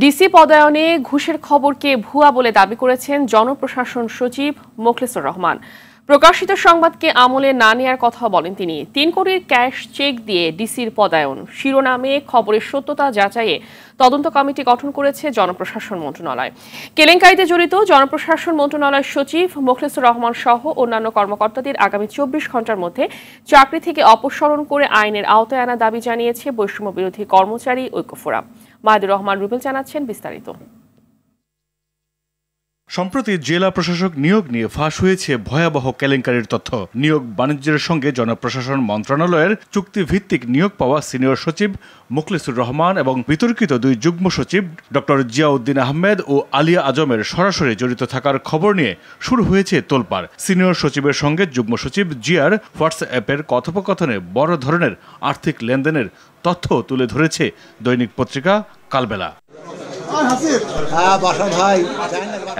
DC পদায়নে ঘুষের খবরকে ভুয়া বলে দাবি করেছেন জনপ্রশাসন সচিব মোখলেছুর রহমান। প্রকাশিত সংবাদকে আমলে না নেওয়ার কথা বলেন তিনি। ৩ কোটির ক্যাশ চেক দিয়ে ডিসির পদায়ন শিরোনামে খবরের সত্যতা যাচাইয়ে তদন্ত কমিটি গঠন করেছে জনপ্রশাসন মন্ত্রণালয়। কেলেঙ্কারিতে জড়িত জনপ্রশাসন মন্ত্রণালয়ের সচিব মোখলেছুর রহমান সহ অন্যান্য কর্মকর্তাদের আগামী ২৪ ঘন্টার মধ্যে চাকরি থেকে অপসারণ করে আইনের আওতায় আনার দাবি জানিয়েছে বৈষম্য বিরোধী কর্মচারী ঐক্য ফোরাম। মাহিদুর রহমান রুবেল জানাচ্ছেন বিস্তারিত। সম্প্রতি জেলা প্রশাসক নিয়োগ নিয়ে ফাঁস হয়েছে ভয়াবহ কেলেঙ্কারির তথ্য। নিয়োগ বাণিজ্যের সঙ্গে জনপ্রশাসন মন্ত্রণালয়ের চুক্তিভিত্তিক নিয়োগ পাওয়া সিনিয়র সচিব মোখলেছুর রহমান এবং বিতর্কিত ২ যুগ্ম সচিব ডক্টর জিয়াউদ্দিন আহমেদ ও আলিয়া আজমের সরাসরি জড়িত থাকার খবর নিয়ে শুরু হয়েছে তোলপাড়। সিনিয়র সচিবের সঙ্গে যুগ্ম সচিব জিয়ার হোয়াটসঅ্যাপের কথোপকথনে বড় ধরনের আর্থিক লেনদেনের তথ্য তুলে ধরেছে দৈনিক পত্রিকা কালবেলা।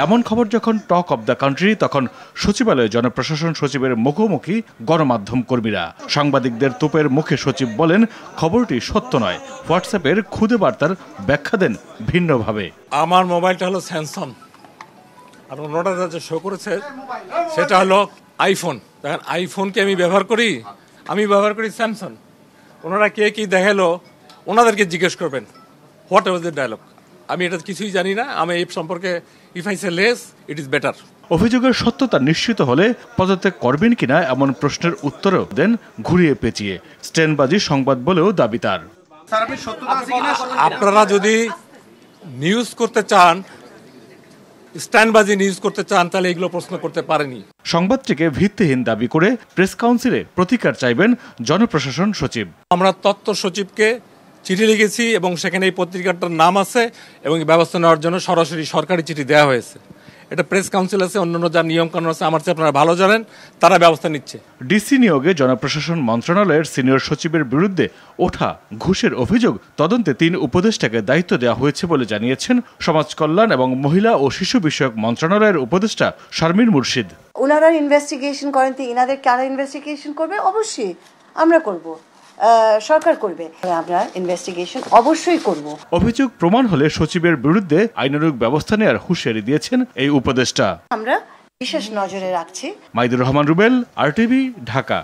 এমন খবর যখন টক অব দ্য কান্ট্রি, তখন সচিবালয়ে জনপ্রশাসন সচিবের মুখোমুখি গণমাধ্যম কর্মীরা। সাংবাদিকদের তোপের মুখে সচিব বলেন খবরটি সত্য নয়। হোয়াটসঅ্যাপের খুদে বার্তার ব্যাখ্যা দেন ভিন্নভাবে। আমার মোবাইলটা হলো স্যামসাং, আর ওনারা যে শো করেছে সেটা হলো আইফোন। দেখেন, আইফোনকে আমি ব্যবহার করি স্যামসাং। ওনারা কে কি দেখালো ওনাদেরকে জিজ্ঞেস করবেন হোয়াট ওয়াজ দ্য ডায়লগ। আমি এটা কিছুই জানি না। আমি এই সম্পর্কে if I say less it is better. অভিযোগের সত্যতা নিশ্চিত হলে পদত্যাগ করবেন কিনা এমন প্রশ্নের উত্তরও দেন ঘুরিয়ে পেঁচিয়ে। স্ট্যান্ডবাজি সংবাদ বলেও দাবি তার। আপনারা যদি নিউজ করতে চান, স্ট্যান্ডবাজি নিউজ করতে চান, তাহলে এগুলো প্রশ্ন করতে পারেনি। সংবাদটিকে ভিত্তিহীন দাবি করে প্রেস কাউন্সিলে প্রতিকার চাইবেন জনপ্রশাসন সচিব। আমরা তথ্য সচিবকে চিঠি লিখেছি এবং সেখানে এই পত্রিকাটার নাম আছে এবং ব্যবস্থা নেওয়ার জন্য সরাসরি সরকারি চিঠি দেওয়া হয়েছে। এটা প্রেস কাউন্সিল আছে, অন্যান্য যা নিয়ম কানুন আছে আমার চেয়ে আপনারা ভালো জানেন, তারা ব্যবস্থা নিচ্ছে। ডিসি নিয়োগে জনপ্রশাসন মন্ত্রণালয়ের সিনিয়র সচিবের বিরুদ্ধে ওঠা ঘুষের অভিযোগ তদন্তে ৩ উপদেষ্টাকে দায়িত্ব দেওয়া হয়েছে বলে জানিয়েছেন সমাজ কল্যাণ এবং মহিলা ও শিশু বিষয়ক মন্ত্রণালয়ের উপদেষ্টা শারমিন মুর্শিদ। ওনারা ইনভেস্টিগেশন করেন, ইনাদের কারা ইনভেস্টিগেশন করবে? অবশ্যই আমরা করব, সরকার করবে, আমরা ইনভেস্টিগেশন অবশ্যই করব। অভিযোগ প্রমাণ হলে সচিবের বিরুদ্ধে আইনানুগ ব্যবস্থা নেওয়ার হুঁশিয়ারি দিয়েছেন এই উপদেষ্টা। আমরা বিশেষ নজরে রাখছি। মাহিদুর রহমান রুবেল, RTV, ঢাকা।